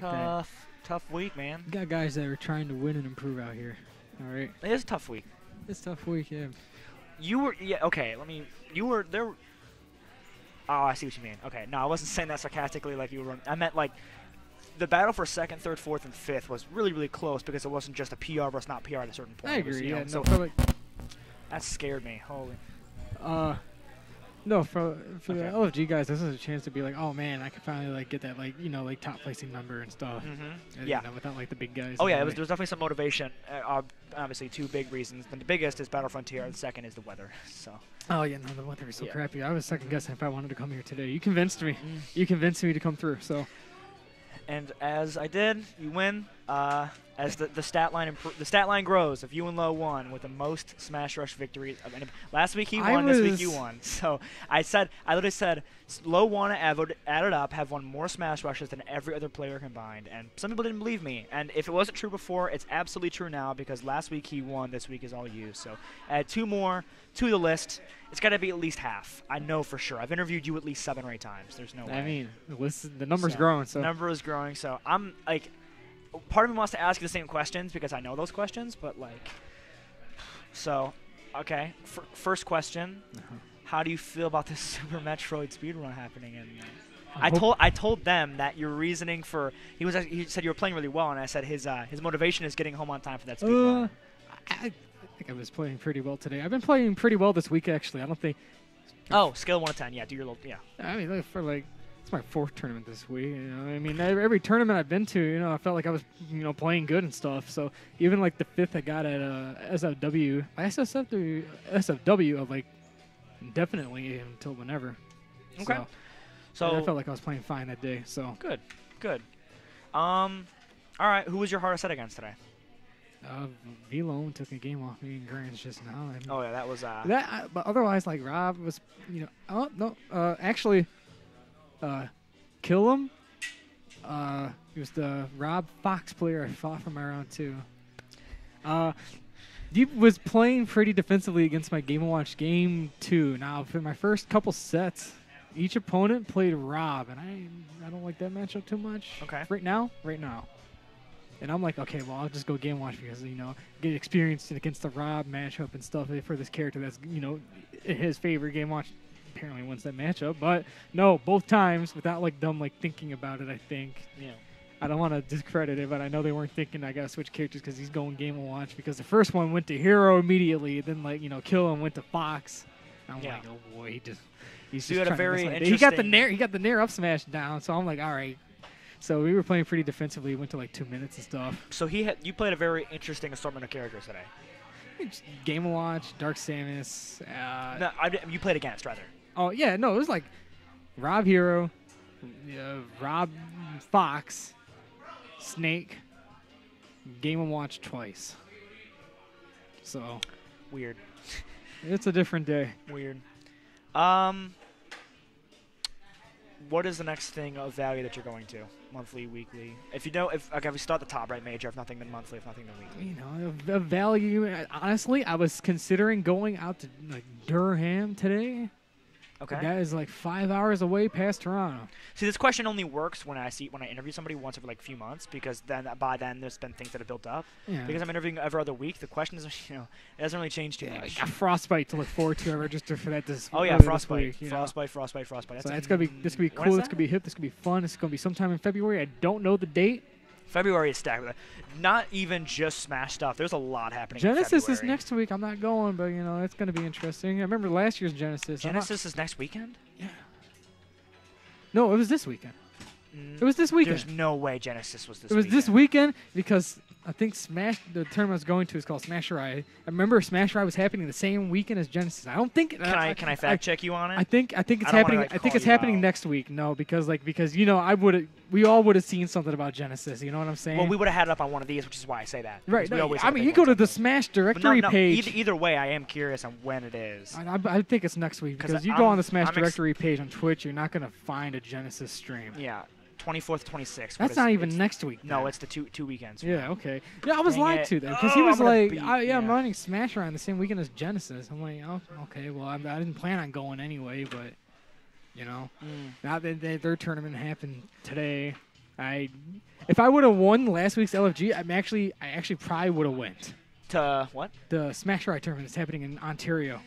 like that. Tough week, man. You got guys that are trying to win and improve out here. All right. It is a tough week. It's a tough week, yeah. Okay, you were there. Oh, I see what you mean. Okay, no, I wasn't saying that sarcastically like you were. I meant like the battle for second, third, fourth, and fifth was really, really close because it wasn't just a PR versus not PR at a certain point. I It was, agree, you know, yeah. so No, for like, that scared me. Holy. no, for the Okay. LFG guys, this is a chance to be like, oh man, I could finally like get that like top placing number and stuff. And, Yeah. without like the big guys. Oh in yeah, the there way. was definitely some motivation. Obviously, two big reasons. The biggest is Battle Frontier. The second is the weather. So. Oh yeah, no, the weather is so Yeah. crappy. I was second guessing if I wanted to come here today. You convinced me. Mm. You convinced me to come through. So And as I did, you win. As the stat line grows, if you and Low won with the most Smash Rush victories of any. Last week he won. This week you won. So I literally said, Low won added up have won more Smash Rushes than every other player combined. And some people didn't believe me. And if it wasn't true before, it's absolutely true now because last week he won. This week is all you. So add 2 more to the list. It's got to be at least half. I know for sure. I've interviewed you at least 7 or 8 times. There's no way. I mean, the number's growing. So The number is growing. So I'm like, part of me wants to ask you the same questions because I know those questions, but like, so, okay. First question: How do you feel about this Super Metroid speedrun happening? And I told them that your reasoning for he said you were playing really well, and I said his motivation is getting home on time for that speedrun. I think I was playing pretty well today. I've been playing pretty well this week actually. I don't think. Oh, scale 1 to 10. Yeah, do your little I mean, like, for like. It's my 4th tournament this week. You know, I mean, every tournament I've been to, you know, I felt like I was, you know, playing good and stuff. So even like the 5th I got at SFW, SFW of like indefinitely until whenever. Okay. So So I felt like I was playing fine that day. So good. All right. Who was your hardest set against today? V-Lone took a game off me in Grands just now. I mean, Oh yeah, that was but otherwise, like Rob was, you know, oh no, actually. Kill him. He was the Rob Fox player I fought from my round 2. He was playing pretty defensively against my Game & Watch game 2. Now, for my first couple sets, each opponent played Rob, and I don't like that matchup too much. Okay. Right now. And I'm like, okay, well, I'll just go Game & Watch because, you know, get experience against the Rob matchup and stuff for this character that's, you know, his favorite Game & Watch. Apparently wins that matchup, but no, both times without like them like thinking about it. I think I don't want to discredit it, but I know they weren't thinking I gotta switch characters because he's going Game & Watch because the first one went to Hero immediately, then like, you know, Kill him went to Fox. And I'm like, oh boy, he's So just you had a trying to very mess with it. interesting. He got the Nair up smash down, so I'm like, all right. So we were playing pretty defensively. Went to like 2 minutes and stuff. So you played a very interesting assortment of characters today. Game & Watch, Dark Samus. No, you played against rather. Oh, yeah, no, it was like Rob Hero, Rob Fox, Snake, Game & Watch twice. So, Weird. it's a different day. Weird. What is the next thing of value that you're going to? Monthly, weekly? If you know, if we start at the top, right? Major, if nothing, then monthly, if nothing, then weekly. You know, the value, honestly, I was considering going out to like Durham today. Okay. The guy is like 5 hours away past Toronto. See, this question only works when I interview somebody once every like few months because then by then there's been things that have built up. Yeah. Because I'm interviewing every other week, the question is, you know, it doesn't really change too I much. got Frostbite to look forward to. I registered for that this Oh yeah, earlier this Frostbite. week, you know. Frostbite. So that's gonna be this could be when cool. is This could be hip. This could be fun. This is gonna be sometime in February. I don't know the date. February is stacked with it. Not even just Smash stuff. There's a lot happening. Genesis in is February. next week. I'm not going, but you know it's gonna be interesting. I remember last year's Genesis. Genesis is next weekend. No, it was this weekend. It was this weekend. There's no way Genesis was this. It was weekend. this weekend because I think the tournament I was going to is called Smash Rai. I remember Smash Rai was happening the same weekend as Genesis. I don't think. Can I fact check you on it? I think it's I don't wanna, happening. like, I think call it's you happening out. next week. No, because you know we all would have seen something about Genesis. You know what I'm saying? Well, we would have had it up on one of these, which is why I say that. right. because we No, always I have mean, big you go ones to up the there. Smash But directory page. Either way, I am curious on when it is. I think it's next week 'Cause because you go on the Smash I'm directory page on Twitch, you're not gonna find a Genesis stream. Yeah, 24th, 26th. That's not even next week. No, then. it's the two weekends. Yeah, okay. Yeah, I was Dang lied it. to then because he Oh, was I'm gonna like, beat- I'm yeah. running Smash around the same weekend as Genesis. I'm like, oh, okay, well, I didn't plan on going anyway, but you know, now that their tournament happened today, If I would have won last week's LFG, I actually probably would have went. To what? The Smash Ride tournament is happening in Ontario.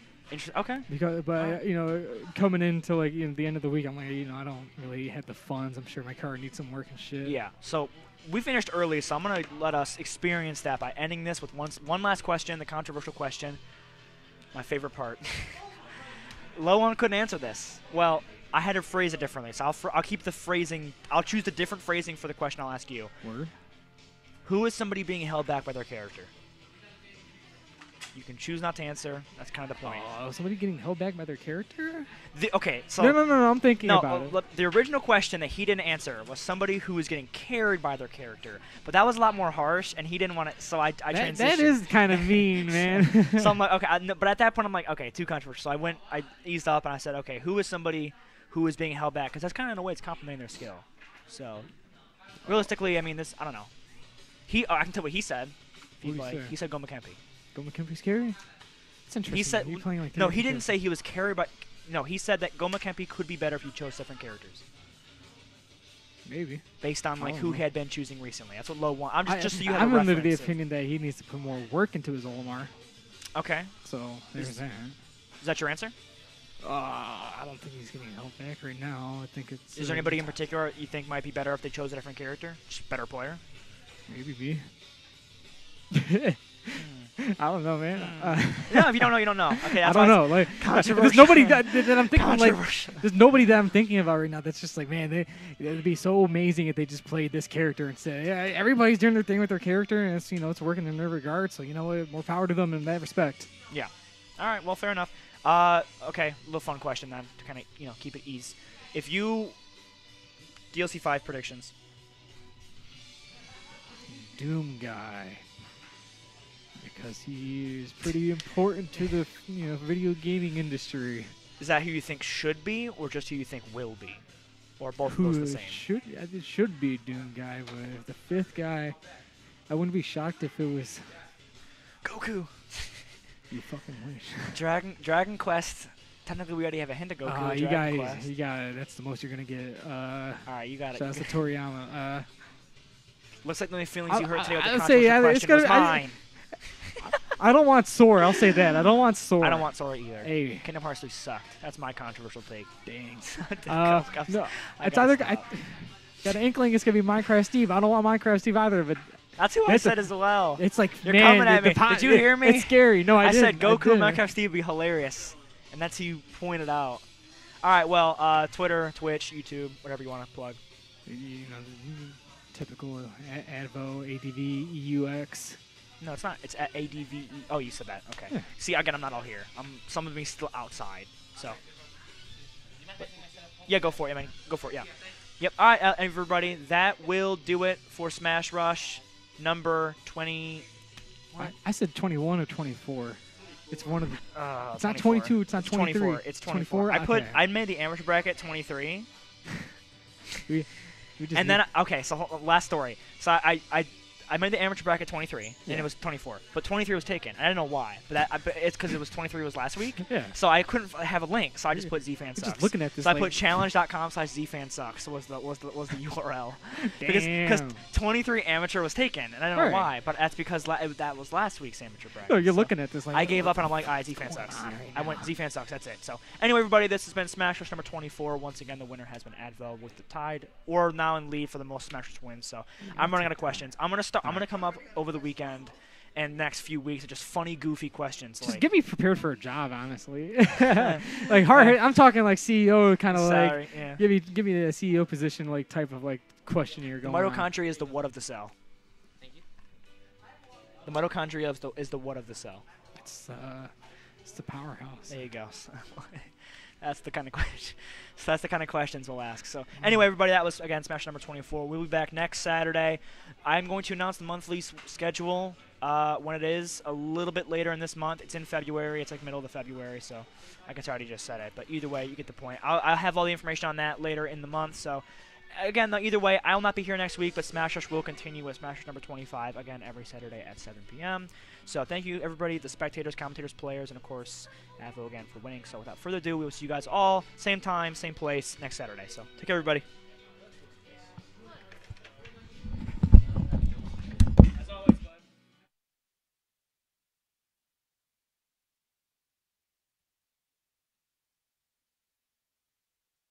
Okay. But coming into like the end of the week, I'm like, I don't really have the funds. I'm sure my car needs some work and shit. Yeah. So we finished early, so I'm gonna let us experience that by ending this with one last question, the controversial question. My favorite part. Low one couldn't answer this. Well, I had to phrase it differently, so I'll keep the phrasing. I'll choose the different phrasing for the question I'll ask you. Word. Who is somebody being held back by their character? You can choose not to answer. That's kind of the point. Oh, somebody getting held back by their character? Okay, so... No, I'm thinking about it. The original question that he didn't answer was somebody who was getting carried by their character. But that was a lot more harsh, and he didn't want to... So I transitioned. That is kind of mean, man. So I'm like, okay. But at that point, I'm like, okay, too controversial. So I eased up, and I said, okay, who is somebody who is being held back? Because that's kind of in a way it's complimenting their skill. So, realistically, I mean, I don't know. I can tell what he said. He said Goma Kempi. Goma Kempi's scary? That's interesting. He said, like no, he didn't say he was carried by... No, he said that Goma Kempi could be better if you chose different characters. Maybe. Based on like who he had been choosing recently. That's what Low want. I'm under the opinion that he needs to put more work into his Olimar. Okay. So, there's that. Is that your answer? I don't think he's getting held back right now. I think it's... Is there anybody in particular you think might be better if they chose a different character? Just better player? Maybe B. I don't know, man. No, if you don't know, you don't know. Okay, that's I don't know. Like, there's nobody that I'm thinking like. There's nobody that I'm thinking about right now. That's just like, man, it'd be so amazing if they just played this character instead. Yeah, everybody's doing their thing with their character, and it's it's working in their regard. So what, more power to them in that respect. Yeah. All right. Well, fair enough. Okay, a little fun question then to kind of keep it ease. If you DLC 5 predictions. Doom guy. Because he is pretty important to the video gaming industry. Is that who you think should be, or just who you think will be, or both of those the same? It should be Doom guy, but if the fifth guy, I wouldn't be shocked if it was Goku. You fucking wish. Dragon Quest. Technically, we already have a hint of Goku. You got it. That's the most you're gonna get. All right, you got it. Shouts to Toriyama. Looks like the only feelings you hurt today with the controversial question was mine. I don't want Sora. I'll say that. I don't want Sora. I don't want Sora either. Hey. Kingdom Hearts 3 sucked. That's my controversial take. Dang. No, it's either I got an inkling it's gonna be Minecraft Steve. I don't want Minecraft Steve either, but that's who I said as well. It's like you're coming at me. Did you hear me? It's scary. No, I said Goku and Minecraft Steve would be hilarious, and that's who you pointed out. All right. Well, Twitter, Twitch, YouTube, whatever you want to plug. Typical Advo, ADV, EUX. No, it's not. It's at ADVE. Oh, you said that. Okay. Yeah. See, again, I'm not all here. Some of me's still outside. So. Yeah, go for it. Go for it. Yeah. Yep. All right, everybody. That will do it for Smash Rush number 20. What? I said 21 or 24. It's one of the. It's 24. not 22. It's not 23. 24. It's 24. I made the amateur bracket 23. And then so last story. So I made the amateur bracket 23, and it was 24. But 23 was taken. I don't know why. But it's because it was 23 was last week. Yeah. So I couldn't have a link, so I just put ZFanSucks. Just looking at this. So I put challenge.com/ZFanSucks was the URL. Because 23 amateur was taken, and I don't know why, but that's because that was last week's amateur bracket. No, you're looking at this like I gave up, and I'm like, all right, ZFanSucks. I went ZFanSucks. That's it. So anyway, everybody, this has been Smash Rush number 24. Once again, the winner has been Advel with the tied, or now in lead for the most Smash Rush wins. So I'm running out of questions. I'm gonna come up over the weekend and next few weeks of just funny, goofy questions. Just get me prepared for a job, honestly. Like hard. I'm talking like CEO kind of like. Yeah. Give me the CEO position like type of like questionnaire going on. The mitochondria is the what of the cell. Thank you. The mitochondria is the what of the cell. It's the powerhouse. There you go. That's the kind of question. So that's the kind of questions we'll ask. So anyway, everybody, that was again Smash number 24. We'll be back next Saturday. I'm going to announce the monthly schedule when it is a little bit later in this month. It's in February. It's like middle of February. So I guess I already just said it, but either way, you get the point. I'll have all the information on that later in the month. So again, either way, I will not be here next week, but Smash Rush will continue with Smash Rush number 25 again every Saturday at 7 p.m. So thank you, everybody, the spectators, commentators, players, and, of course, Advo again for winning. So without further ado, we will see you guys all same time, same place next Saturday. So take care, everybody.